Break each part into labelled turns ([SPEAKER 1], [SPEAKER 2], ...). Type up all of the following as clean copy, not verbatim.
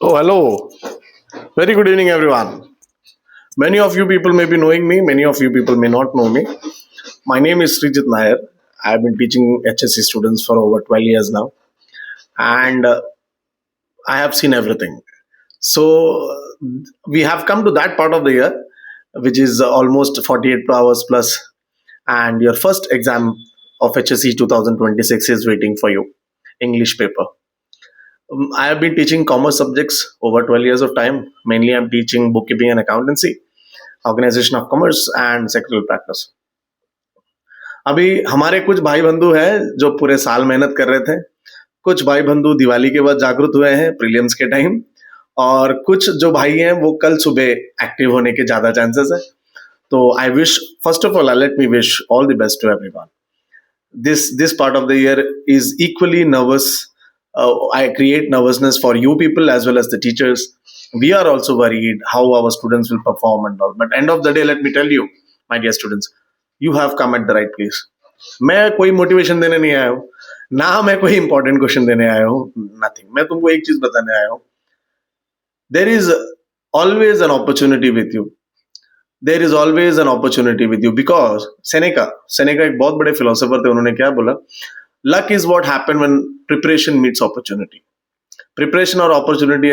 [SPEAKER 1] Oh, hello. Very good evening, everyone. Many of you people may be knowing me, many of you people may not know me. My name is Srijit Nair. I've been teaching HSC students for over 12 years now, and I have seen everything. So, we have come to that part of the year, which is almost 48 hours plus, and your first exam of HSC 2026 is waiting for you, English paper. I have been teaching commerce subjects over 12 years of time. Mainly, I'm teaching bookkeeping and accountancy, organisation of commerce and sectoral practice. अभी हमारे कुछ भाई बंधु हैं जो पूरे साल मेहनत कर रहे थे, कुछ भाई बंधु दिवाली के बाद जागरूक हुए हैं प्रीलिम्स के टाइम, और कुछ जो भाई हैं वो कल सुबह एक्टिव होने के ज्यादा चांसेस है। तो I wish, first of all let me wish all the best to everyone. This part of the year is equally nervous. I create nervousness for you people as well as the teachers. We are also worried how our students will perform and all, but end of the day, let me tell you, my dear students, you have come at the right place. मैं कोई motivation देने नहीं आया हूँ, ना मैं कोई important question देने आया हूँ, नथिंग। मैं तुमको एक चीज बताने आया हूँ, there is always an opportunity with you, there is always an opportunity with you, because Seneca एक बहुत बड़े फिलोसोफर थे। उन्होंने क्या बोला, luck is what happen when preparation meets opportunity. Preparation और अपॉर्चुनिटी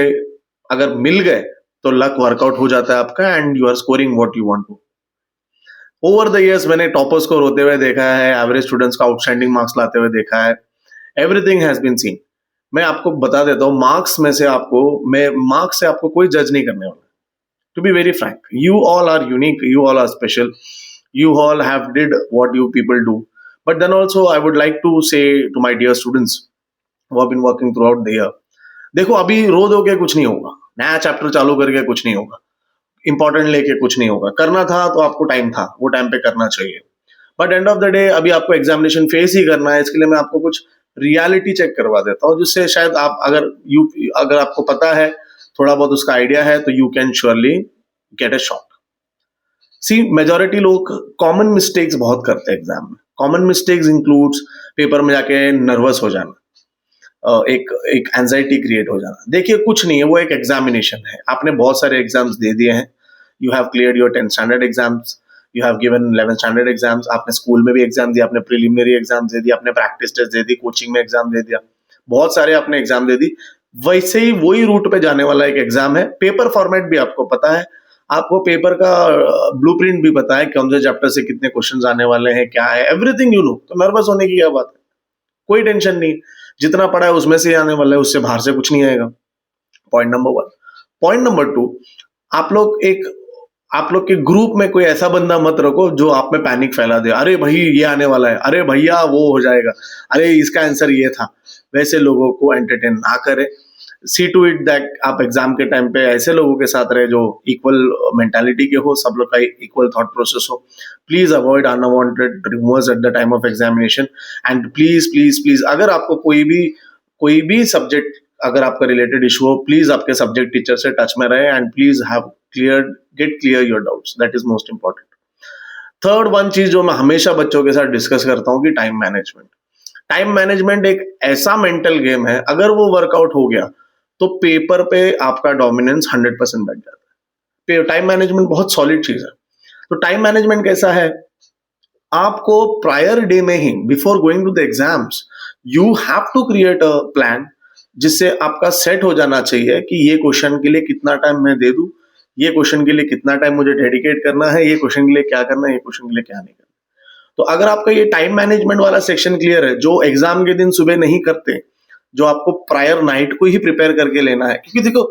[SPEAKER 1] अगर मिल गए तो लक वर्कआउट हो जाता है आपका, and you are scoring what you want to. Over the years मैंने टॉपर्स को रोते हुए देखा है, एवरेज स्टूडेंट्स को आउटस्टैंडिंग मार्क्स लाते हुए देखा है। Everything has been seen. मैं आपको बता देता हूँ, मार्क्स से आपको कोई जज नहीं करने वाला। To be very frank, you all are unique, you all are special, you all have did what you people do. But then also I would like to say to my dear students who have been working throughout the year, देखो अभी रो दो के कुछ नहीं होगा, नया chapter चालू करके कुछ नहीं होगा, इंपॉर्टेंट लेके कुछ नहीं होगा। करना था तो आपको टाइम था, वो टाइम पे करना चाहिए। But end of the day अभी आपको एग्जामिनेशन फेस ही करना है, इसके लिए मैं आपको कुछ रियलिटी चेक करवा देता हूँ, जिससे शायद आप अगर आपको पता है, थोड़ा बहुत उसका आइडिया है, तो you can surely get a shot. See, majority लोग कॉमन मिस्टेक्स बहुत करते हैं एग्जाम में। कॉमन मिस्टेक्स इंक्लूड्स पेपर में जाके नर्वस हो जाना, एक एक एंजाइटी क्रिएट हो जाना। देखिए कुछ नहीं है, वो एक एग्जामिनेशन है। आपने बहुत सारे एग्जाम्स दे दिए हैं, you have cleared your 10th standard exams, you have given 11th standard exams, आपने स्कूल में भी एग्जाम दिया, आपने प्रिलिमिनरी एग्जाम दे दिया, आपने प्रैक्टिस टेस्ट दे दी, कोचिंग में एग्जाम दे दिया, बहुत सारे आपने एग्जाम दे दी। वैसे ही वही रूट पे जाने वाला एक एग्जाम है। पेपर फॉर्मेट भी आपको पता है, आपको पेपर का ब्लूप्रिंट भी पता है, कौन से चैप्टर से कितने क्वेश्चंस आने वाले हैं, क्या है, एवरीथिंग यू नो। तो नर्वस होने की क्या बात है, कोई टेंशन नहीं। जितना पढ़ा है उसमें से आने वाला है, उससे बाहर से कुछ नहीं आएगा। Point number 1। पॉइंट नंबर 2, आप लोग के ग्रुप में कोई ऐसा बंदा मत रखो जो आप में पैनिक फैला दे। अरे भाई ये आने वाला है, अरे भैया वो हो जाएगा, अरे इसका आंसर ये था। वैसे लोगों को एंटरटेन ना करें। सी टू इट दैट आप एग्जाम के टाइम पे ऐसे लोगों के साथ रहे जो इक्वल मेंटालिटी के हो, सब लोग का इक्वल थॉट प्रोसेस हो। Please avoid unwanted removers at the time of examination. And please please please, अगर आपको कोई भी सब्जेक्ट, अगर आपका रिलेटेड इशू हो, प्लीज आपके सब्जेक्ट टीचर से टच में रहे, and please get clear your doubts. That is most important. Third one चीज जो मैं हमेशा बच्चों के साथ डिस्कस करता हूँ कि टाइम मैनेजमेंट। टाइम मैनेजमेंट एक ऐसा मेंटल गेम है, अगर वो वर्कआउट हो गया तो पेपर पे आपका डोमिनेंस 100% बैठ जाता है। टाइम मैनेजमेंट बहुत सॉलिड चीज है। तो टाइम मैनेजमेंट कैसा है, आपको प्रायर डे में ही, before going to the exams, you have to create a plan, जिससे आपका सेट हो जाना चाहिए कि ये क्वेश्चन के लिए कितना टाइम मैं दे दूं, ये क्वेश्चन के लिए कितना टाइम मुझे डेडिकेट करना है, ये क्वेश्चन के लिए क्या करना है, ये क्वेश्चन के लिए क्या नहीं करना। तो अगर आपका ये टाइम मैनेजमेंट वाला सेक्शन क्लियर है, जो एग्जाम के दिन सुबह नहीं करते, जो आपको प्रायर नाइट को ही प्रिपेयर करके लेना है, क्योंकि देखो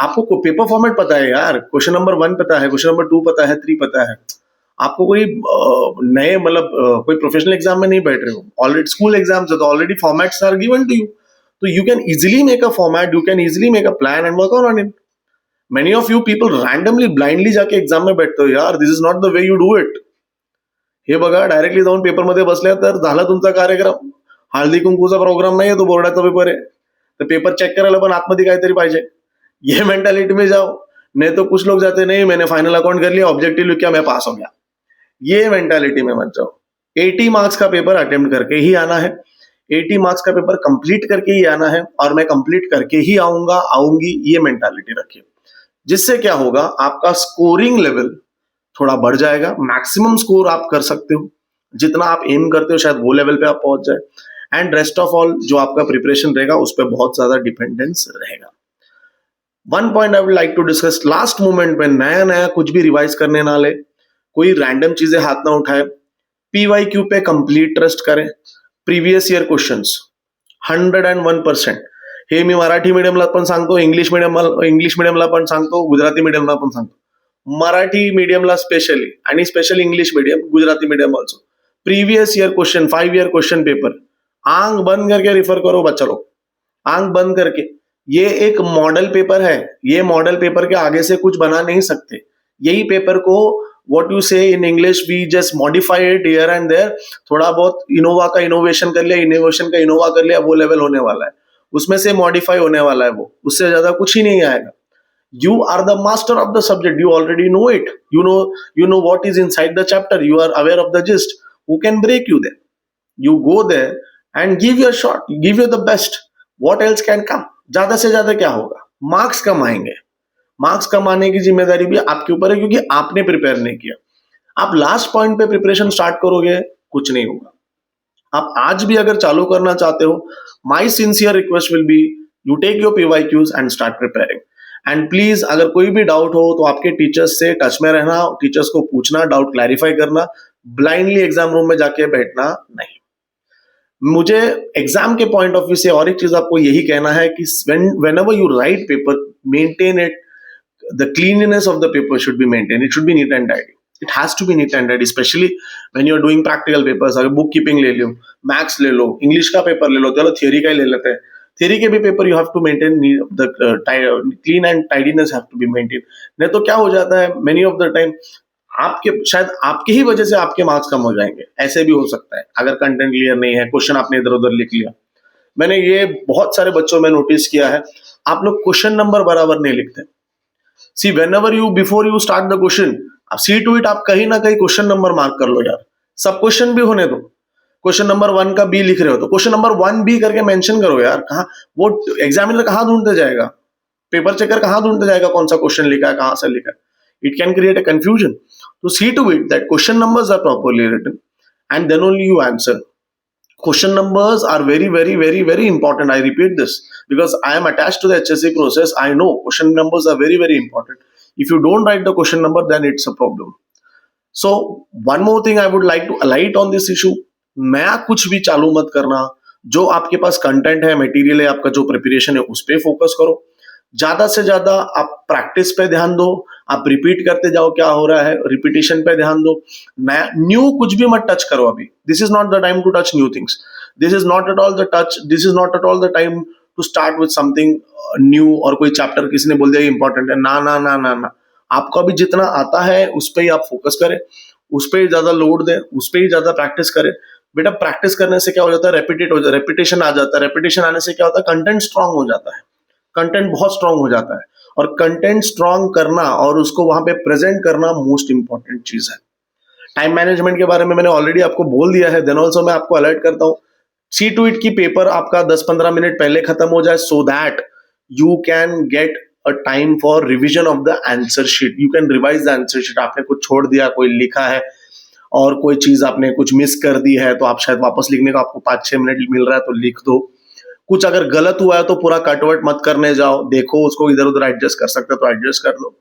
[SPEAKER 1] आपको पेपर फॉर्मेट पता है यार, क्वेश्चन नंबर 1 पता है, क्वेश्चन नंबर 2 पता है, 3 पता है। आपको कोई नए मतलब कोई प्रोफेशनल एग्जाम में नहीं बैठ रहे हो, ऑलरेडी स्कूल एग्जाम्स है तो already formats are given to you, तो you can easily make a format, you can easily make a plan and work on it. Many of you people randomly blindly जाके exam में बैठते हो यार, this is not the way you do it. हे बघा, directly जाऊन पेपरमध्ये बसल्या तर झाला तुमचा कार्यक्रम। हळदी कुंकूचा प्रोग्राम नाही आहे, तो बोर्डाचा पेपर आहे, तर पेपर चेक करायला पण आतमध्ये काहीतरी पाहिजे। ये मेंटालिटी में जाओ, नहीं तो कुछ लोग जाते नहीं, मैंने फाइनल अकाउंट कर लिया, ऑब्जेक्टिव लिख किया, मैं पास हो गया। ये मेंटालिटी में मत जाओ। 80 मार्क्स का पेपर अटेम्प्ट करके ही आना है। 80 मार्क्स का पेपर कंप्लीट करके ही आना है और मैं कंप्लीट करके ही आऊंगा, आऊंगी, ये मेंटालिटी रखिए। जिससे क्या होगा, आपका स्कोरिंग लेवल थोड़ा बढ़ जाएगा, मैक्सिमम स्कोर आप कर सकते हो, जितना आप एम करते हो शायद वो लेवल पे आप पहुंच जाए। एंड रेस्ट ऑफ ऑल जो आपका प्रिपरेशन रहेगा उस पर बहुत ज्यादा डिपेंडेंस रहेगा। One point I would like to discuss, last moment में नया नया कुछ भी रिवाइज करने ना ले, कोई रैंडम चीजें हाथ ना उठाए, पीवाईक्यू पे कंप्लीट ट्रस्ट करें, प्रीवियस इयर क्वेश्चंस 101%. हे मी मराठी मीडियमला पण सांगतो, इंग्लिश मीडियमला पण सांगतो, गुजराती मीडियमला पण सांगतो। मराठी मीडियमला स्पेशली आणि special English medium, Gujarati medium also, previous year question, 5 year question paper आंख बंद करके रिफर करो बच्चा लोग, आंख बंद करके। ये एक मॉडल पेपर है, ये मॉडल पेपर के आगे से कुछ बना नहीं सकते। यही पेपर को what you say in English we just modify it here and there, थोड़ा बहुत इनोवा का इनोवेशन कर लिया, इनोवेशन का इनोवा कर लिया, वो लेवल होने वाला है, उसमें से मॉडिफाई होने वाला है, वो उससे ज्यादा कुछ ही नहीं आएगा। You are the master of the subject, you already know it, you know what is inside the chapter, you are aware of the gist, who can break you there? You go there and give your shot, give your the best, what else can come? ज्यादा से ज्यादा क्या होगा, marks कम आएंगे, marks कमाने की जिम्मेदारी भी आपके ऊपर है क्योंकि आपने प्रिपेयर नहीं किया। आप लास्ट पॉइंट पे प्रिपरेशन स्टार्ट करोगे, कुछ नहीं होगा। आप आज भी अगर चालू करना चाहते हो, my sincere request will be you take your PYQs and start preparing. And please अगर कोई भी डाउट हो तो आपके टीचर्स से टच में रहना, टीचर्स को पूछना, डाउट क्लैरिफाई करना, ब्लाइंडली एग्जाम रूम में जाके बैठना नहीं। मुझे एग्जाम के पॉइंट ऑफ व्यू से और एक चीज आपको यही कहना है कि whenever you write paper, maintain it, the cleanliness of the paper should be maintained, it should be neat and tidy, it has to be neat and tidy, especially when you are doing practical papers। अगर book keeping ले लो, maths ले लो, English का paper ले लो, चलो theory का ही ले लेते हैं, थियरी के भी paper you have to maintain, the clean and tidiness have to be maintain. नहीं तो क्या हो जाता है, मेनी ऑफ द टाइम आपके शायद आपकी ही वजह से आपके मार्क्स कम हो जाएंगे, ऐसे भी हो सकता है अगर कंटेंट क्लियर नहीं है, क्वेश्चन आपने इधर उधर लिख लिया। मैंने ये बहुत सारे बच्चों में नोटिस किया है, आप लोग क्वेश्चन नंबर बराबर नहीं लिखते। सी whenever you before you start the question, आप सी टू इट आप कहीं ना कहीं क्वेश्चन नंबर मार्क कर लो यार, सब क्वेश्चन भी होने दो, क्वेश्चन नंबर 1 का बी लिख रहे हो तो क्वेश्चन नंबर 1 बी करके मेंशन करो यार। कहाँ वो एग्जामिनर कहाँ ढूंढते जाएगा, पेपर चेकर कहाँ ढूंढते जाएगा कौन सा क्वेश्चन लिखा है, कहाँ से लिखा है, it can create a confusion. तो see to it that question numbers are properly written and then only you answer. Question numbers are very, very, very, very important. I repeat this because I am attached to the HSC process. I know question numbers are very, very important. If you don't write the question number, then it's a problem. So one more thing I would like to alight on this issue. नया कुछ भी चालू मत करना, जो आपके पास content है, material है, आपका जो प्रिपरेशन है उस पर फोकस करो। ज्यादा से ज्यादा आप प्रैक्टिस पे ध्यान दो, आप रिपीट करते जाओ क्या हो रहा है, रिपीटेशन पे ध्यान दो। नया न्यू कुछ भी मत टच करो अभी, this is not the time to touch new things, this is not at all the touch, this is not at all the time to start with something new. और कोई चैप्टर किसी ने बोल दिया इंपॉर्टेंट है, ना ना ना ना ना, आपको अभी जितना आता है उस पर ही आप फोकस करें, उस पर ही ज्यादा लोड दें, उस पर ही ज्यादा प्रैक्टिस करें। बेटा प्रैक्टिस करने से क्या हो जाता है, रेपिटेशन आ जाता है, रेपिटेशन आने से क्या होता है, कंटेंट स्ट्रांग हो जाता है, कंटेंट बहुत स्ट्रांग हो जाता है। और कंटेंट स्ट्रांग करना और उसको वहां पे प्रेजेंट करना मोस्ट इंपॉर्टेंट चीज है। टाइम मैनेजमेंट के बारे में मैंने ऑलरेडी आपको बोल दिया है, देन ऑल्सो मैं आपको अलर्ट करता हूँ, सी टू इट की पेपर आपका 10-15 मिनट पहले खत्म हो जाए, so that you can get a time for revision of the answer sheet, you can revise the answer sheet. आपने कुछ छोड़ दिया, कोई लिखा है और कोई चीज आपने कुछ मिस कर दी है, तो आप शायद वापस लिखने का आपको 5-6 मिनट मिल रहा है तो लिख दो। कुछ अगर गलत हुआ है तो पूरा कटवट मत करने जाओ, देखो उसको इधर उधर एडजस्ट कर सकते हो तो एडजस्ट कर लो।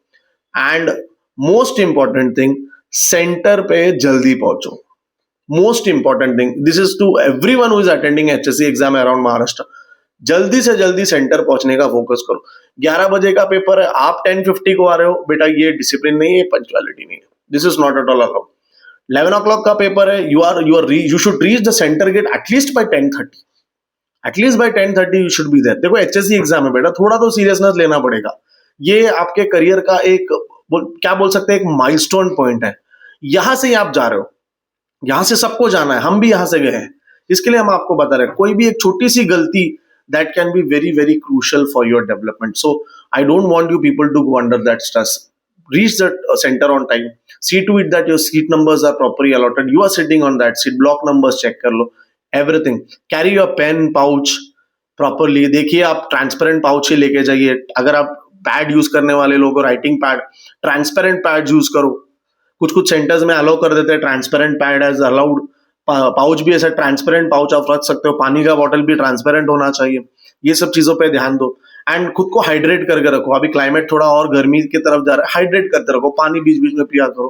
[SPEAKER 1] And most important thing, centre पे जल्दी पहुंचो, most important thing, this is to everyone who is attending HSC exam around Maharashtra, जल्दी से जल्दी सेंटर पहुंचने का फोकस करो। 11 बजे का पेपर है, आप 10:50 को आ रहे हो, बेटा ये डिसिप्लिन नहीं है, पंक्चुअलिटी नहीं है, this is not at all allowed. 11 o'clock का पेपर है, you should reach the center gate at least by 10:30, at least by 10:30 you should be there. देखो एचएससी एग्जाम है बेटा, थोड़ा तो सीरियसनेस लेना पड़ेगा, ये आपके करियर का एक क्या बोल सकते हैं, एक माइलस्टोन पॉइंट है। यहां से ही आप जा रहे हो, यहां से सबको जाना है, हम भी यहां से गए हैं, इसके लिए हम आपको बता रहे हैं कोई भी एक छोटी सी गलती that can be very very crucial for your development. So I don't want you people to go under that stress, reach the center on time, see to it that your seat numbers are properly allotted, you are sitting on that seat, block numbers check कर लो, everything. Carry your pen pouch properly. देखिए आप transparent pouch ही लेके जाइए। अगर आप pad use करने वाले लोग हो, writing pad, transparent pad use करो। कुछ कुछ सेंटर्स में अलाउ कर देते हैं transparent pad as allowed. Pouch भी ऐसा ट्रांसपेरेंट पाउच आप रख सकते हो। पानी का बॉटल भी ट्रांसपेरेंट होना चाहिए। ये सब चीजों पे ध्यान दो। एंड खुद को हाइड्रेट करके रखो। अभी क्लाइमेट थोड़ा और गर्मी की तरफ जा रहा है, हाइड्रेट करते रखो, पानी बीच बीच में पिया करो।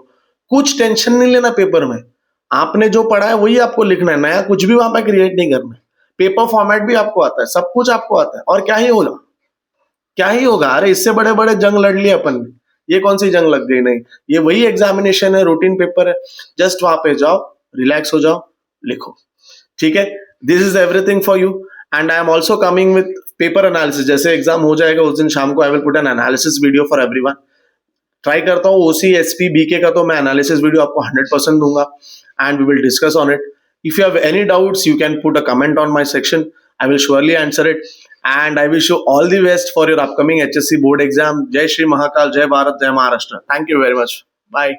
[SPEAKER 1] कुछ टेंशन नहीं लेना पेपर में। आपने जो पढ़ा है वही आपको लिखना है, नया कुछ भी वहां पे क्रिएट नहीं करना है। पेपर फॉर्मेट भी आपको आता है, सब कुछ आपको आता है। और क्या ही होगा, क्या ही होगा। अरे इससे बड़े बड़े जंग लड़ लिए अपन ने, ये कौन सी जंग लग गई? नहीं, ये वही एग्जामिनेशन है, रूटीन पेपर है। जस्ट वहां पे जाओ, रिलैक्स हो जाओ, लिखो। ठीक है, this is everything for you. And I am also coming with paper analysis. जैसे एग्जाम हो जाएगा उस दिन शाम को I will put an analysis video for everyone. Try करता हूँ ओसी एसपी बीके का, तो मैं एनालिसिस वीडियो आपको 100% दूंगा and we will discuss on it. If you have any doubts you can put a comment on my section, I will surely answer it. And I wish you all the best for your upcoming HSC board exam. जय श्री महाकाल, जय भारत, जय Maharashtra. Thank you very much, bye.